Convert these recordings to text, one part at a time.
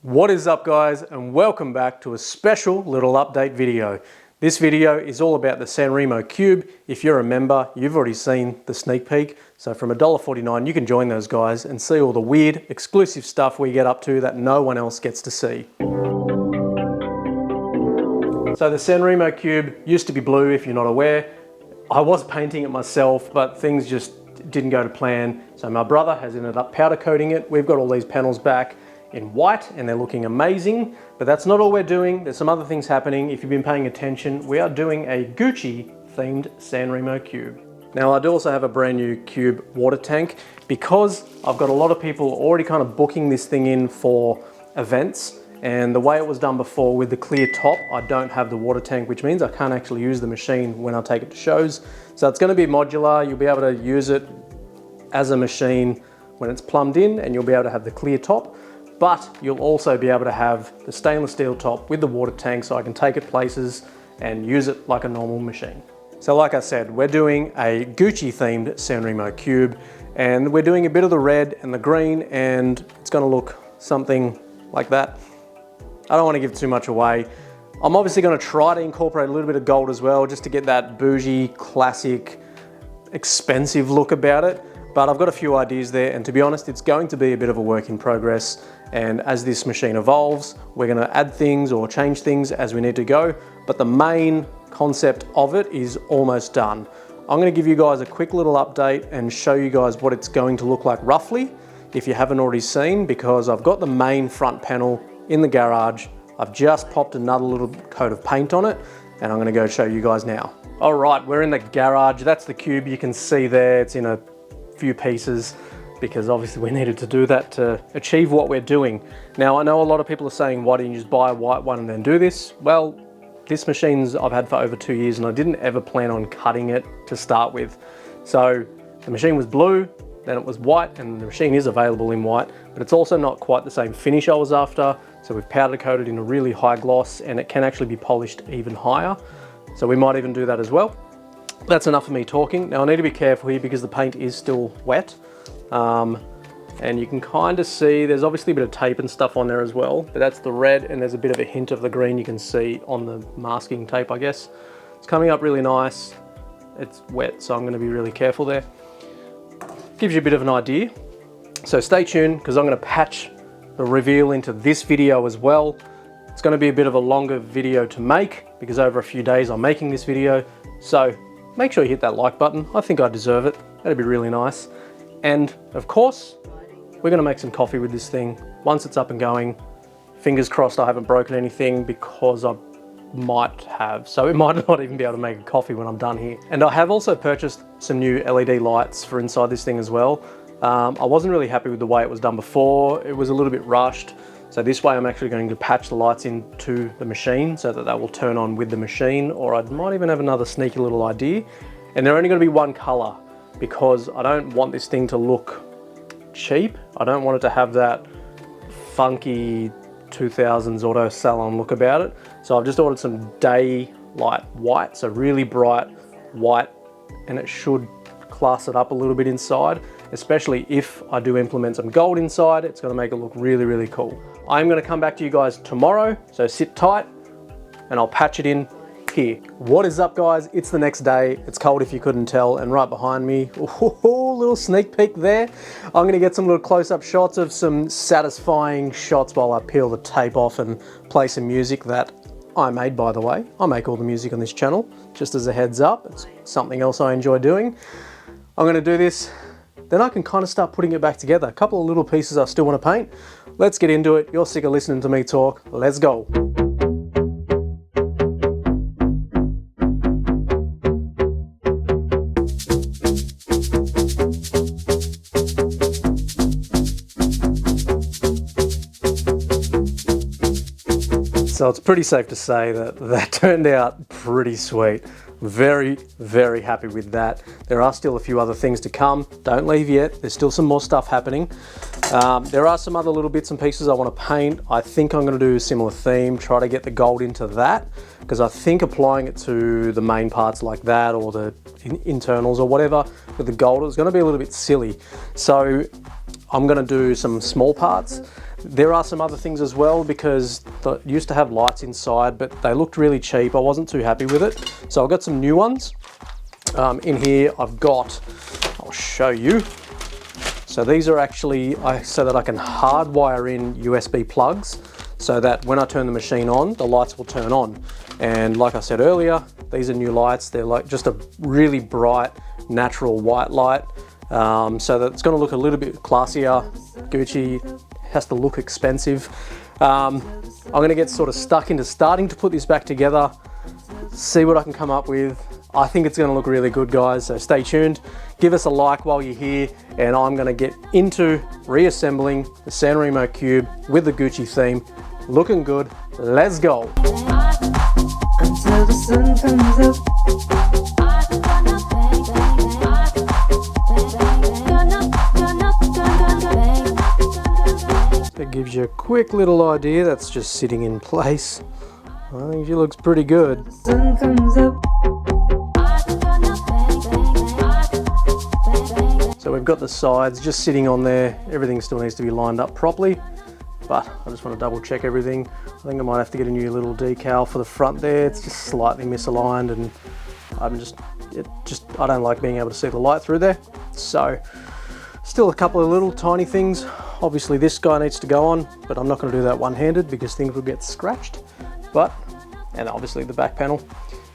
What is up, guys, and welcome back to a special little update video. This video is all about the Sanremo Cube. If you're a member, you've already seen the sneak peek. So from $1.49 you can join those guys and see all the weird exclusive stuff we get up to that no one else gets to see. So the Sanremo Cube used to be blue, if you're not aware. I was painting it myself, but things just didn't go to plan. So my brother has ended up powder coating it. We've got all these panels back in white and they're looking amazing, but that's not all we're doing. There's some other things happening. If you've been paying attention, we are doing a Gucci themed Sanremo Cube. Now I do also have a brand new Cube water tank because I've got a lot of people already kind of booking this thing in for events, and the way it was done before with the clear top, I don't have the water tank, which means I can't actually use the machine when I take it to shows. So it's going to be modular. You'll be able to use it as a machine when it's plumbed in, and you'll be able to have the clear top. But you'll also be able to have the stainless steel top with the water tank, so I can take it places and use it like a normal machine. So like I said, we're doing a Gucci themed Sanremo Cube, and we're doing a bit of the red and the green, and it's gonna look something like that. I don't want to give too much away. I'm obviously gonna try to incorporate a little bit of gold as well, just to get that bougie, classic, expensive look about it. But I've got a few ideas there, and to be honest, it's going to be a bit of a work in progress. And as this machine evolves, we're gonna add things or change things as we need to go. But the main concept of it is almost done. I'm gonna give you guys a quick little update and show you guys what it's going to look like roughly, if you haven't already seen, because I've got the main front panel in the garage. I've just popped another little coat of paint on it, and I'm gonna go show you guys now. All right, we're in the garage. That's the Cube you can see there. It's in a few pieces because obviously we needed to do that to achieve what we're doing. Now I know a lot of people are saying, why don't you just buy a white one and then do this? Well, this machine's I've had for over 2 years, and I didn't ever plan on cutting it to start with. So the machine was blue, then it was white, and the machine is available in white, but it's also not quite the same finish I was after. So we've powder coated in a really high gloss, and it can actually be polished even higher. So we might even do that as well. That's enough of me talking. Now I need to be careful here because the paint is still wet. And you can kind of see there's obviously a bit of tape and stuff on there as well, but that's the red, and there's a bit of a hint of the green you can see on the masking tape, I guess. It's coming up really nice. It's wet, so I'm going to be really careful there. Gives you a bit of an idea. So stay tuned, because I'm going to patch the reveal into this video as well. It's going to be a bit of a longer video to make because over a few days I'm making this video. So make sure you hit that like button. I think I deserve it. That'd be really nice. And of course, we're gonna make some coffee with this thing once it's up and going. Fingers crossed I haven't broken anything, because I might have. So it might not even be able to make a coffee when I'm done here. And I have also purchased some new LED lights for inside this thing as well. I wasn't really happy with the way it was done before. It was a little bit rushed. So this way I'm actually going to patch the lights into the machine so that they will turn on with the machine, or I might even have another sneaky little idea. And they're only going to be one color, because I don't want this thing to look cheap. I don't want it to have that funky 2000s auto salon look about it. So I've just ordered some daylight white, so really bright white, and it should class it up a little bit inside, especially if I do implement some gold inside. It's going to make it look really, really cool. I'm going to come back to you guys tomorrow, so sit tight and I'll patch it in here. What is up, guys? It's the next day. It's cold if you couldn't tell, and right behind me, little sneak peek there. I'm gonna get some little close-up shots of some satisfying shots while I peel the tape off and play some music that I made, by the way. I make all the music on this channel, just as a heads up. It's something else I enjoy doing. I'm gonna do this, then I can kind of start putting it back together. A couple of little pieces I still want to paint. Let's get into it. You're sick of listening to me talk. Let's go. So it's pretty safe to say that that turned out pretty sweet. Very, very happy with that. There are still a few other things to come. Don't leave yet. There's still some more stuff happening. There are some other little bits and pieces I want to paint. I think I'm going to do a similar theme, try to get the gold into that, because I think applying it to the main parts like that, or the internals or whatever with the gold, is going to be a little bit silly. So I'm going to do some small parts. There are some other things as well, because it used to have lights inside, but they looked really cheap. I wasn't too happy with it. So I've got some new ones. In here I've got, I'll show you. So these are actually so that I can hardwire in USB plugs so that when I turn the machine on, the lights will turn on. And like I said earlier, these are new lights. They're like just a really bright, natural white light. So that it's gonna look a little bit classier. Gucci has to look expensive. I'm gonna get sort of stuck into starting to put this back together, see what I can come up with. I think it's gonna look really good, guys, so stay tuned. Give us a like while you're here, and I'm gonna get into reassembling the Sanremo Cube with the Gucci theme. Looking good, let's go. Until the sun comes up. That gives you a quick little idea. That's just sitting in place. I think she looks pretty good. Sun comes up. So we've got the sides just sitting on there. Everything still needs to be lined up properly, but I just want to double check everything. I think I might have to get a new little decal for the front there. It's just slightly misaligned, and I don't like being able to see the light through there. So still a couple of little tiny things. Obviously this guy needs to go on, but I'm not going to do that one-handed because things will get scratched. And obviously the back panel.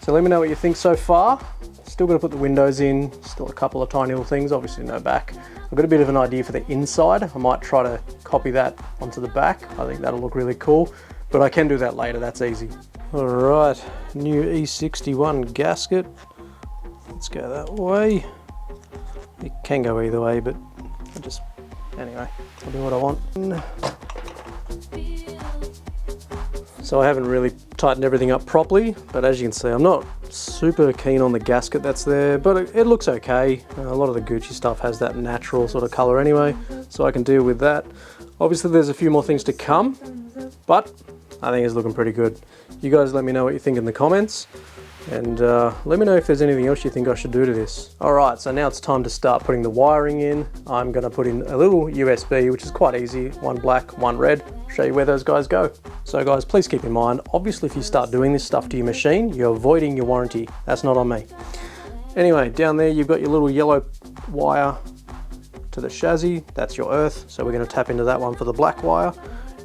So let me know what you think so far. Still going to put the windows in, still a couple of tiny little things, obviously no back. I've got a bit of an idea for the inside. I might try to copy that onto the back. I think that'll look really cool, but I can do that later, that's easy. All right, new E61 gasket. Let's go that way. It can go either way, but anyway, I'll do what I want. So I haven't really tightened everything up properly, but as you can see, I'm not super keen on the gasket that's there, but it looks okay. A lot of the Gucci stuff has that natural sort of color anyway, so I can deal with that. Obviously there's a few more things to come, but I think it's looking pretty good. You guys let me know what you think in the comments, and let me know if there's anything else you think I should do to this. All right, so now it's time to start putting the wiring in. I'm gonna put in a little USB, which is quite easy, one black, one red. Show you where those guys go. So guys, please keep in mind, obviously if you start doing this stuff to your machine, you're voiding your warranty. That's not on me. Anyway, down there you've got your little yellow wire to the chassis. That's your earth. So we're gonna tap into that one for the black wire.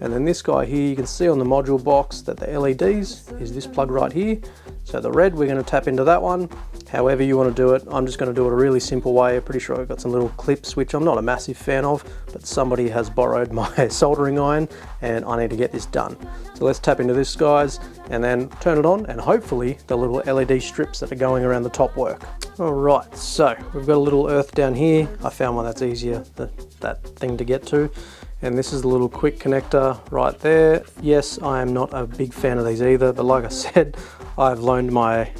And then this guy here, you can see on the module box that the LEDs is this plug right here. So the red, we're gonna tap into that one. However you wanna do it, I'm just gonna do it a really simple way. I'm pretty sure I've got some little clips, which I'm not a massive fan of, but somebody has borrowed my soldering iron and I need to get this done. So let's tap into this, guys, and then turn it on, and hopefully the little LED strips that are going around the top work. All right, so we've got a little earth down here. I found one that's easier, that thing to get to. And this is the little quick connector right there. Yes, I am not a big fan of these either, but like I said, I've loaned my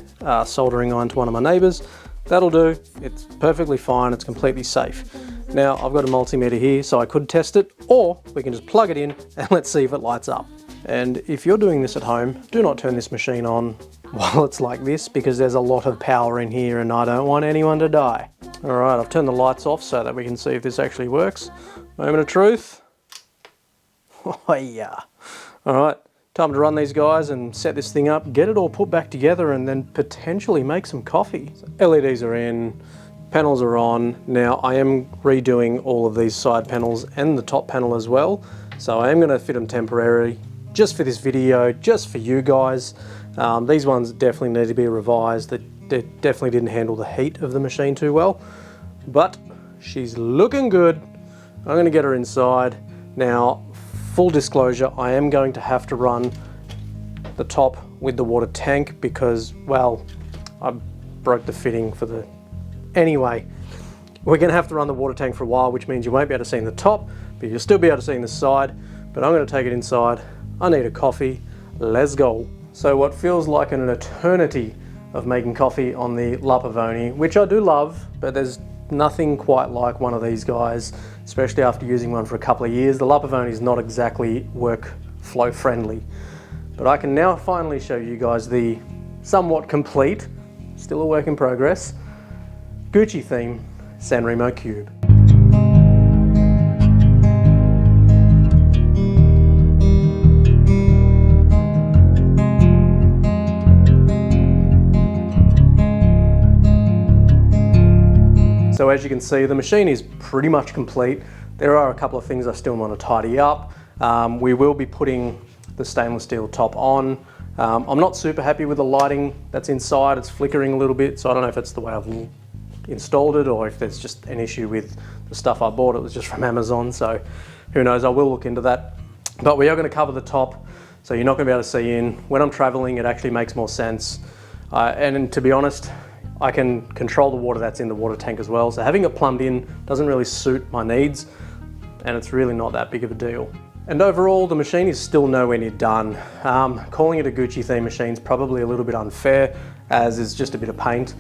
soldering iron to one of my neighbors. That'll do, it's perfectly fine, it's completely safe. Now, I've got a multimeter here, so I could test it, or we can just plug it in and let's see if it lights up. And if you're doing this at home, do not turn this machine on while it's like this, because there's a lot of power in here and I don't want anyone to die. All right, I've turned the lights off so that we can see if this actually works. Moment of truth. Oh yeah. All right, time to run these guys and set this thing up, get it all put back together, and then potentially make some coffee. So LEDs are in, panels are on. Now I am redoing all of these side panels and the top panel as well. So I am gonna fit them temporarily, just for this video, just for you guys. These ones definitely need to be revised. They definitely didn't handle the heat of the machine too well, but she's looking good. I'm gonna get her inside. Now, full disclosure, I am going to have to run the top with the water tank because, well, I broke the fitting for the... Anyway, we're gonna have to run the water tank for a while, which means you won't be able to see in the top, but you'll still be able to see in the side. But I'm gonna take it inside. I need a coffee. Let's go. So what feels like an eternity of making coffee on the La Pavoni, which I do love, but there's nothing quite like one of these guys, especially after using one for a couple of years. The La Pavoni is not exactly workflow friendly, but I can now finally show you guys the somewhat complete, still a work in progress, Gucci theme Sanremo Cube. So as you can see, the machine is pretty much complete. There are a couple of things I still want to tidy up. We will be putting the stainless steel top on. I'm not super happy with the lighting that's inside. It's flickering a little bit, so I don't know if it's the way I've installed it or if there's just an issue with the stuff I bought. It was just from Amazon, so who knows, I will look into that. But we are going to cover the top, so you're not going to be able to see in. When I'm traveling, it actually makes more sense. And to be honest, I can control the water that's in the water tank as well. So having it plumbed in doesn't really suit my needs, and it's really not that big of a deal. And overall, the machine is still nowhere near done. Calling it a Gucci theme machine is probably a little bit unfair, as is just a bit of paint.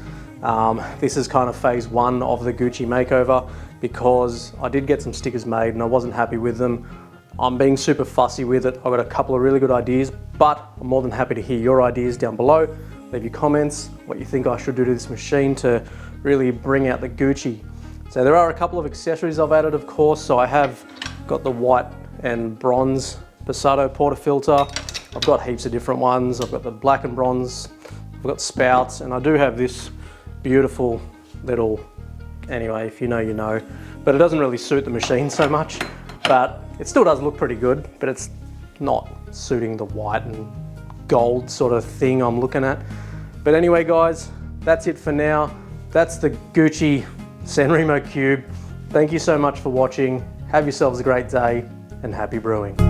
This is kind of phase one of the Gucci makeover, because I did get some stickers made and I wasn't happy with them. I'm being super fussy with it. I've got a couple of really good ideas, but I'm more than happy to hear your ideas down below. Leave your comments, what you think I should do to this machine to really bring out the Gucci. So there are a couple of accessories I've added, of course. So I have got the white and bronze Passato portafilter. I've got heaps of different ones. I've got the black and bronze, I've got spouts, and I do have this beautiful little, anyway, if you know, you know. But it doesn't really suit the machine so much, but it still does look pretty good, but it's not suiting the white and gold sort of thing I'm looking at. But anyway, guys, that's it for now. That's the Gucci Sanremo Cube. Thank you so much for watching. Have yourselves a great day, and happy brewing.